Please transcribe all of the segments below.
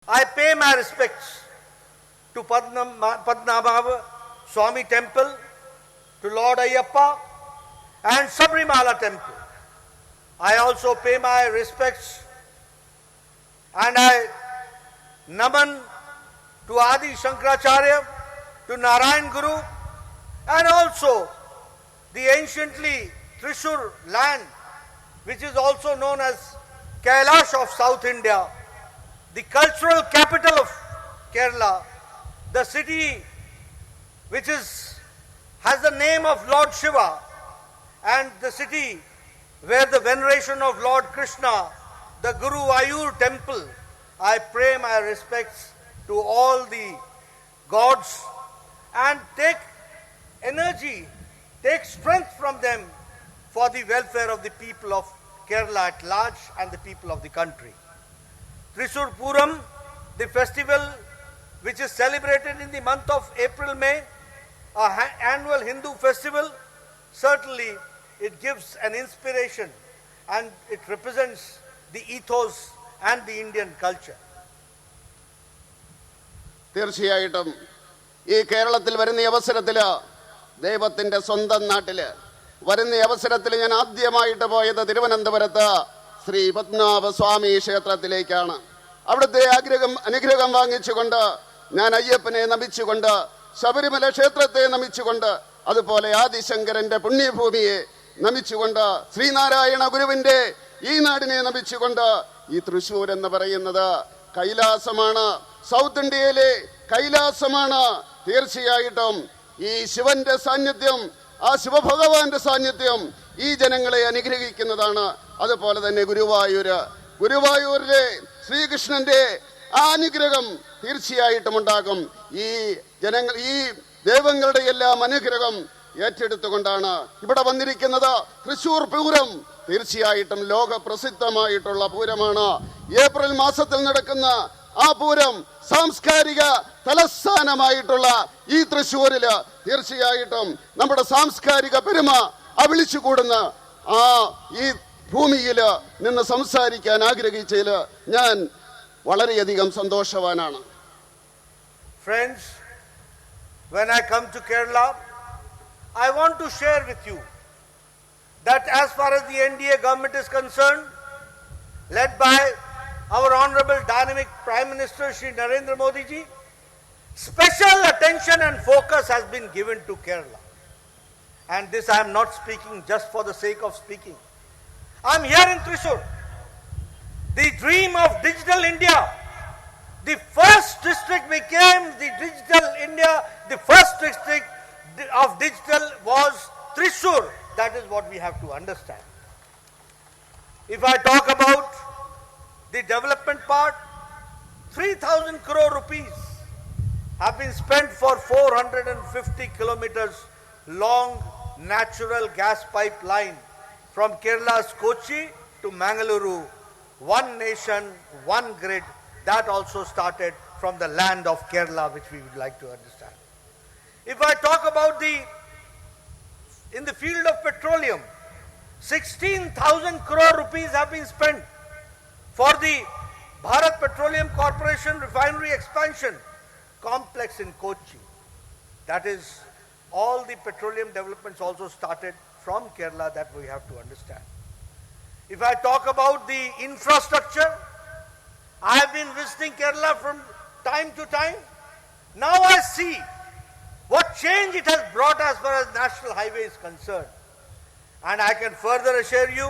I pay my respects to Padmanabha Swami Temple, to Lord Ayyappa and Sabrimala Temple. I also pay my respects and I naman to Adi Shankaracharya, to Narayan Guru, and also the anciently Thrissur land, which is also known as Kailash of South India, the cultural capital of Kerala, the city which has the name of Lord Shiva, and the city where the veneration of Lord Krishna, the Guruvayur temple. I pay my respects to all the gods and take energy, take strength from them for the welfare of the people of Kerala at large and the people of the country. Thrissur Puram, the festival which is celebrated in the month of April-May, an annual Hindu festival, certainly it gives an inspiration and it represents the ethos and the Indian culture. തീർച്ചയായിട്ടും ഈ കേരളത്തിൽ വരുന്ന അവസരത്തിൽ ദൈവത്തിൻ്റെ സ്വന്തം നാട്ടിൽ വരുന്ന അവസരത്തിൽ ഞാൻ ആദ്യമായിട്ട് പോയത് തിരുവനന്തപുരത്ത് ശ്രീ പത്മനാഭ സ്വാമി ക്ഷേത്രത്തിലേക്കാണ്. അവിടുത്തെ അനുഗ്രഹം വാങ്ങിച്ചുകൊണ്ട് ഞാൻ അയ്യപ്പനെ നമിച്ചുകൊണ്ട് ശബരിമല ക്ഷേത്രത്തെ നമിച്ചുകൊണ്ട് അതുപോലെ ആദിശങ്കരന്റെ പുണ്യഭൂമിയെ നമിച്ചുകൊണ്ട് ശ്രീനാരായണ ഗുരുവിന്റെ ഈ നാടിനെ നമിച്ചുകൊണ്ട് ഈ തൃശ്ശൂർ എന്ന് പറയുന്നത് കൈലാസമാണ്, സൗത്ത് ഇന്ത്യയിലെ കൈലാസമാണ്. തീർച്ചയായിട്ടും ഈ ശിവന്റെ സാന്നിധ്യം, ആ ശിവഭഗവാന്റെ സാന്നിധ്യം ഈ ജനങ്ങളെ അനുഗ്രഹിക്കുന്നതാണ്. അതുപോലെ തന്നെ ഗുരുവായൂരിലെ ശ്രീകൃഷ്ണന്റെ ആ അനുഗ്രഹം തീർച്ചയായിട്ടും ഉണ്ടാകും. ഈ ദൈവങ്ങളുടെ എല്ലാം അനുഗ്രഹം ഏറ്റെടുത്തുകൊണ്ടാണ് ഇവിടെ വന്നിരിക്കുന്നത്. തൃശ്ശൂർ പൂരം തീർച്ചയായിട്ടും ലോക പ്രസിദ്ധമായിട്ടുള്ള പൂരമാണ്. ഏപ്രിൽ മാസത്തിൽ നടക്കുന്ന ആ പൂരം സാംസ്കാരിക തലസ്ഥാനമായിട്ടുള്ള ഈ തൃശ്ശൂരില് തീർച്ചയായിട്ടും നമ്മുടെ സാംസ്കാരിക പെരുമ വിളിച്ചുകൂടുന്ന ഈ ഭൂമിയിൽ നിന്ന് സംസാരിക്കാൻ ആഗ്രഹിച്ചതിൽ ഞാൻ വളരെയധികം സന്തോഷവാനാണ്. Friends, when I come to Kerala, I want to share with you that as far as the NDA government is concerned, led by our Honorable Dynamic Prime Minister Shri Narendra Modi ji, special attention and focus has been given to Kerala. And this I am not speaking just for the sake of speaking. I am here in Thrissur. The dream of digital India, the first district became the digital India, the first district of digital was Thrissur. That is what we have to understand. If I talk about the development part, 3,000 crore rupees have been spent for 450 kilometers long natural gas pipeline from Kerala's Kochi to Mangaluru. One nation, one grid. That also started from the land of Kerala, which we would like to understand. If I talk about in the field of petroleum, 16,000 crore rupees have been spent for the Bharat Petroleum Corporation refinery expansion complex in Kochi. That is, all the petroleum developments also started from Kerala, that we have to understand. If I talk about the infrastructure, I have been visiting Kerala from time to time. Now I see what change it has brought as far as national highway is concerned. And I can further assure you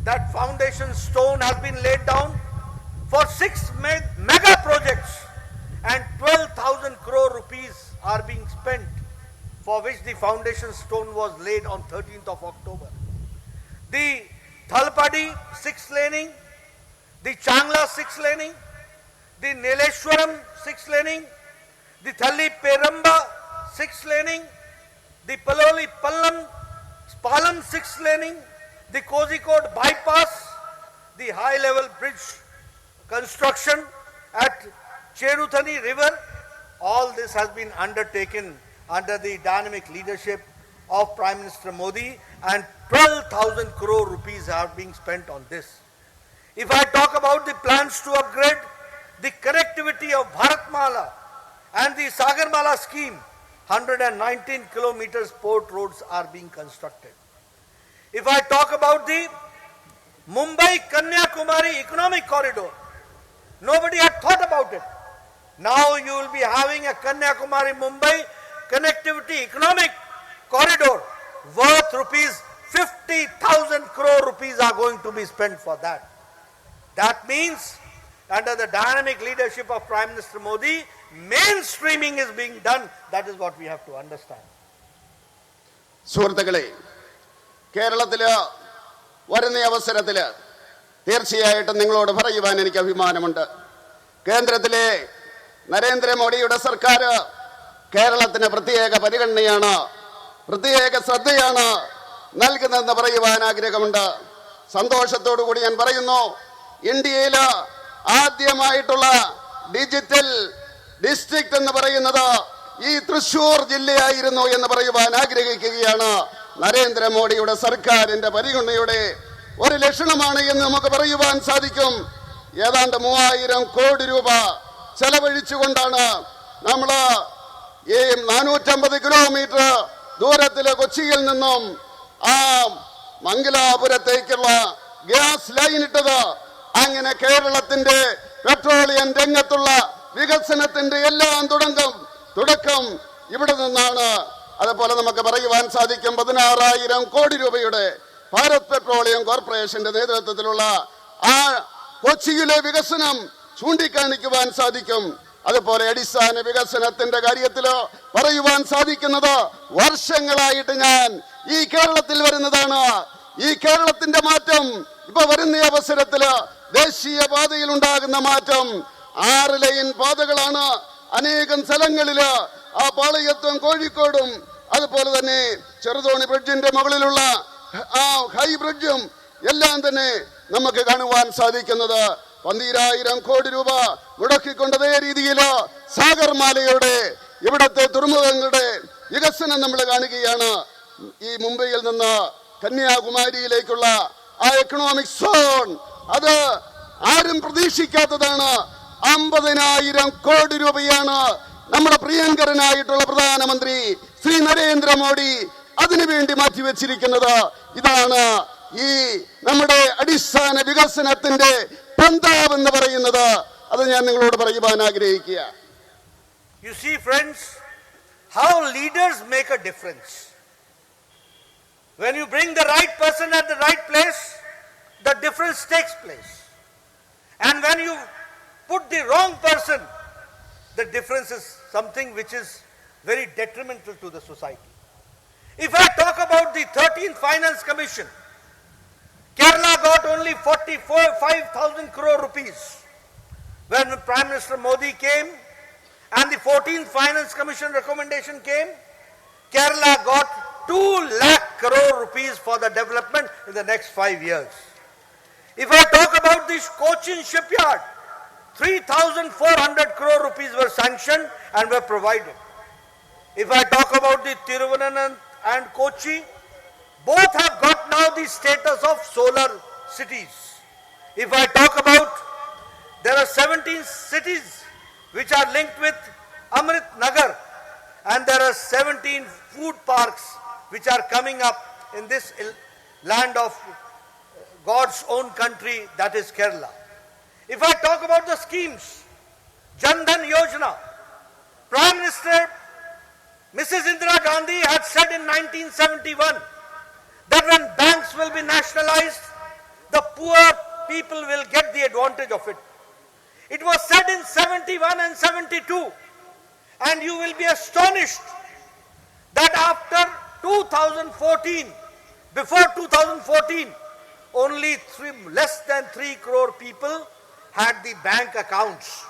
that foundation stone has been laid down for 6 mega projects and 12,000 crore rupees are being spent, for which the foundation stone was laid on 13th of October. The Thalpadi 6-laning, the Changla 6-laning, the Nileshwaram 6-laning, the Thalli Peramba 6-laning, the Paloli Palam 6-laning, the Kozhikode bypass, the high-level bridge construction at Cheruthani River. All this has been undertaken under the dynamic leadership of Prime Minister Modi, and 12,000 crore rupees are being spent on this. If I talk about the plans to upgrade the connectivity of Bharatmala and the Sagarmala scheme, 119 kilometers port roads are being constructed. If I talk about the Mumbai-Kanyakumari economic corridor, nobody had thought about it. Now you will be having a Kanyakumari-Mumbai connectivity economic corridor worth rupees 50,000 crore rupees are going to be spent for that. That means under the dynamic leadership of Prime Minister Modi, mainstreaming is being done. That is what we have to understand. സുഹൃത്തുക്കളെ, കേരളത്തില് വരുന്ന അവസരത്തില് തീർച്ചയായിട്ടും നിങ്ങളോട് പറയുവാൻ എനിക്ക് അഭിമാനമുണ്ട്. കേന്ദ്രത്തിലെ നരേന്ദ്രമോദിയുടെ സർക്കാർ കേരളത്തിന് പ്രത്യേക പരിഗണനയാണ്, പ്രത്യേക ശ്രദ്ധയാണ് നൽകുന്നതെന്ന് പറയുവാൻ ആഗ്രഹമുണ്ട്. സന്തോഷത്തോടു കൂടി ഞാൻ പറയുന്നു, ഇന്ത്യയിൽ ആദ്യമായിട്ടുള്ള ഡിജിറ്റൽ ഡിസ്ട്രിക്ട് എന്ന് പറയുന്നത് ഈ തൃശൂർ ജില്ലയായിരുന്നു എന്ന് പറയുവാൻ ആഗ്രഹിക്കുകയാണ്. നരേന്ദ്രമോദിയുടെ സർക്കാരിന്റെ പരിഗണനയുടെ ഒരു ലക്ഷണമാണ് എന്ന് നമുക്ക് പറയുവാൻ സാധിക്കും. ഏതാണ്ട് 3000 കോടി രൂപ ചെലവഴിച്ചുകൊണ്ടാണ് നമ്മൾ ഈ 450 കിലോമീറ്റർ ദൂരത്തിലെ കൊച്ചിയിൽ നിന്നും ആ മംഗലാപുരത്തേക്കുള്ള ഗ്യാസ് ലൈൻ ഇട്ടത്. അങ്ങനെ കേരളത്തിന്റെ പെട്രോളിയം രംഗത്തുള്ള വികസനത്തിന്റെ എല്ലാം തുടക്കം ഇവിടെ നിന്നാണ്. അതുപോലെ നമുക്ക് പറയുവാൻ സാധിക്കും 16,000 കോടി രൂപയുടെ ഭാരത് പെട്രോളിയം കോർപ്പറേഷന്റെ നേതൃത്വത്തിലുള്ള ആ കൊച്ചിയിലെ വികസനം ചൂണ്ടിക്കാണിക്കുവാൻ സാധിക്കും. അതുപോലെ അടിസ്ഥാന വികസനത്തിന്റെ കാര്യത്തിൽ പറയുവാൻ സാധിക്കുന്നത്, വർഷങ്ങളായിട്ട് ഞാൻ ഈ കേരളത്തിൽ വരുന്നതാണ്. ഈ കേരളത്തിന്റെ മാറ്റം ഇപ്പൊ വരുന്ന അവസരത്തില് ദേശീയ പാതയിൽ ഉണ്ടാകുന്ന മാറ്റം 6 ലൈൻ പാതകളാണ്. അനേകം സ്ഥലങ്ങളില് ആ പാളയത്തും കോഴിക്കോടും അതുപോലെ തന്നെ ചെറുതോണി ബ്രിഡ്ജിന്റെ മുകളിലുള്ള ആ ഹൈ ബ്രിഡ്ജും എല്ലാം തന്നെ നമുക്ക് കാണുവാൻ സാധിക്കുന്നത്. 12,000 കോടി രൂപ മുടക്കിക്കൊണ്ട് അതേ രീതിയിൽ സാഗർമാലയുടെ ഇവിടത്തെ തുറമുഖങ്ങളുടെ വികസനം നമ്മൾ കാണുകയാണ്. ഈ മുംബൈയിൽ നിന്ന് കന്യാകുമാരിയിലേക്കുള്ള ആ എക്കണോമിക് സോൺ, അത് ആരും പ്രതീക്ഷിക്കാത്തതാണ്. 50,000 കോടി രൂപയാണ് നമ്മുടെ പ്രിയങ്കരനായിട്ടുള്ള പ്രധാനമന്ത്രി ശ്രീ നരേന്ദ്രമോദി അതിനുവേണ്ടി മാറ്റിവെച്ചിരിക്കുന്നത്. ഇതാണ് ഈ നമ്മുടെ അടിസ്ഥാന വികസനത്തിന്റെ പന്താവ് എന്ന് പറയുന്നത്. അത് ഞാൻ നിങ്ങളോട് പറയുവാൻ ആഗ്രഹിക്കുക. You see, friends, how leaders make a difference. When you bring the right person at the right place, the difference takes place. And when you put the wrong person, the difference is something which is very detrimental to the society. If I talk about the 13th Finance Commission, Kerala got only 45,000 crore rupees. When Prime Minister Modi came and the 14th Finance Commission recommendation came, Kerala got 2 lakh crore rupees for the development in the next 5 years. If I talk about this Cochin shipyard, 3,400 crore rupees were sanctioned and were provided. If I talk about the Thiruvananthapuram and Kochi, both have got now the status of solar cities. If I talk about, there are 17 cities which are linked with Amrit Nagar, and there are 17 food parks which are coming up in this land of God's own country, that is Kerala. If I talk about the schemes, Jan Dhan Yojana, Prime Minister Mrs. Indira Gandhi had said in 1971 that when banks will be nationalized, the poor people will get the advantage of it. It was said in 71 and 72, and you will be astonished that after 2014, before 2014, only less than 3 crore people had the bank accounts.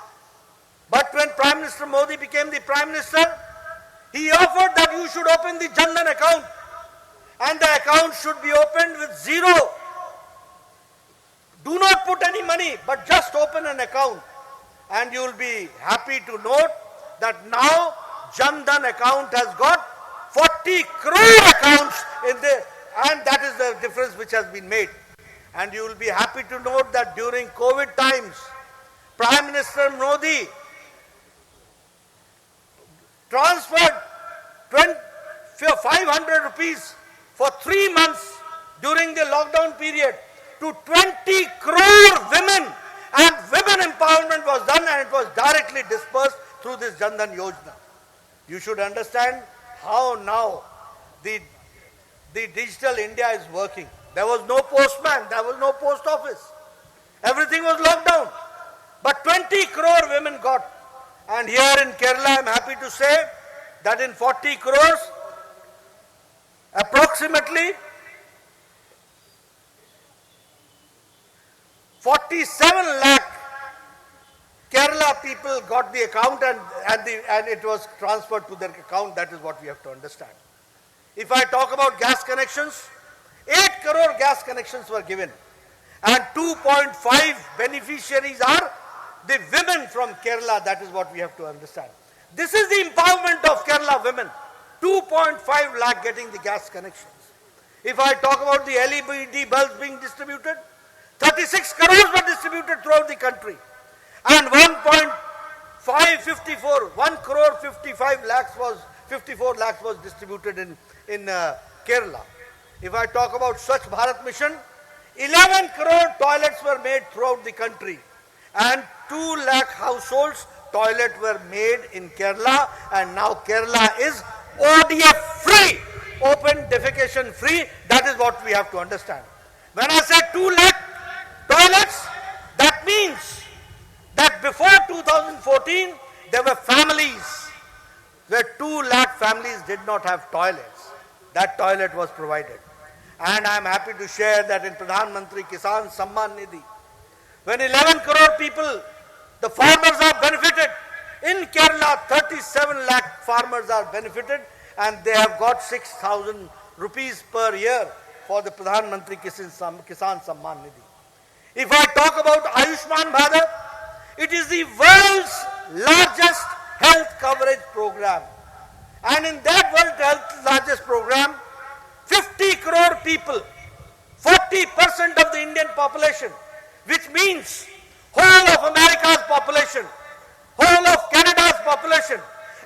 But when Prime Minister Modi became the Prime Minister, he offered that you should open the Jan Dhan account, and the account should be opened with zero. Do not put any money, but just open an account. And you will be happy to note that now Jan Dhan account has got 40 crore accounts in there, and that is the difference which has been made. And you will be happy to note that during COVID times, Prime Minister Modi transferred 500 rupees for 3 months during the lockdown period to 20 crore women, and women empowerment was done, and it was directly dispersed through this Jan Dhan Yojana. You should understand how now the digital India is working. There was no postman, there was no post office. Everything was locked down. But 20 crore women got. And here in Kerala, I am happy to say that in 40 crores, approximately 47 lakh Kerala people got the account, and it was transferred to their account. That is what we have to understand. If I talk about gas connections, 8 crore gas connections were given, and 2.5 beneficiaries are the women from Kerala. That is what we have to understand. This is the empowerment of Kerala women. 2.5 lakh getting the gas connections. If I talk about the LED bulbs being distributed, 36 crores were distributed throughout the country, and 1 crore 54 lakhs was distributed in Kerala. If I talk about Swachh Bharat Mission, 11 crore toilets were made throughout the country, and 2 lakh households toilets were made in Kerala, and now Kerala is ODF free, open defecation free. That is what we have to understand. When I say 2 lakh toilets, that means that before 2014 there were families where 2 lakh families did not have toilets. That toilet was provided. And I am happy to share that in Pradhan Mantri Kisan Samman Nidhi, when 11 crore people, the farmers are benefited. In Kerala, 37 lakh farmers are benefited, and they have got 6,000 rupees per year for the Pradhan Mantri Kisan Samman Nidhi. If I talk about Ayushman Bharat, it is the world's largest health coverage program. And in that world health largest program, 50 crore people, 40% of the Indian population, which means whole of America's population, whole of Canada's population,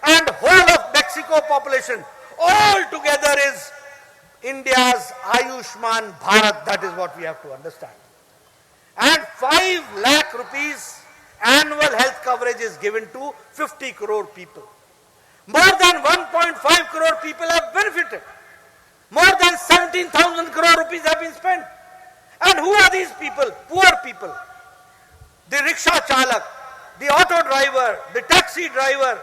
and whole of Mexico population, all together is India's Ayushman Bharat. That is what we have to understand. And 5 lakh rupees annual health coverage is given to 50 crore people. More than 1.5 crore people have benefited. More than 17,000 crore rupees have been spent. And who are these people? Poor people. The rickshaw chalak, the auto driver, the taxi driver,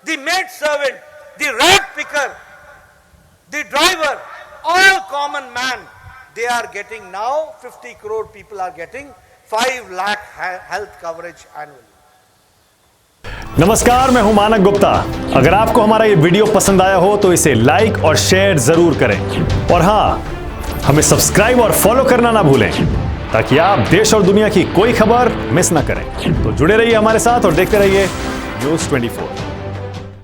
the maid servant, the rag picker, the driver, all common man, they are getting now, 50 crore people are getting 5 lakh health coverage annually. नमस्कार, मैं हूं मानक गुप्ता। अगर आपको हमारा ये video पसंद आया हो तो इसे लाइक और शेयर जरूर करें, और हां, हमें सब्सक्राइब और फॉलो करना ना भूलें ताकि आप देश और दुनिया की कोई खबर मिस ना करें। तो जुड़े रहिए हमारे साथ और देखते रहिए न्यूज़ 24।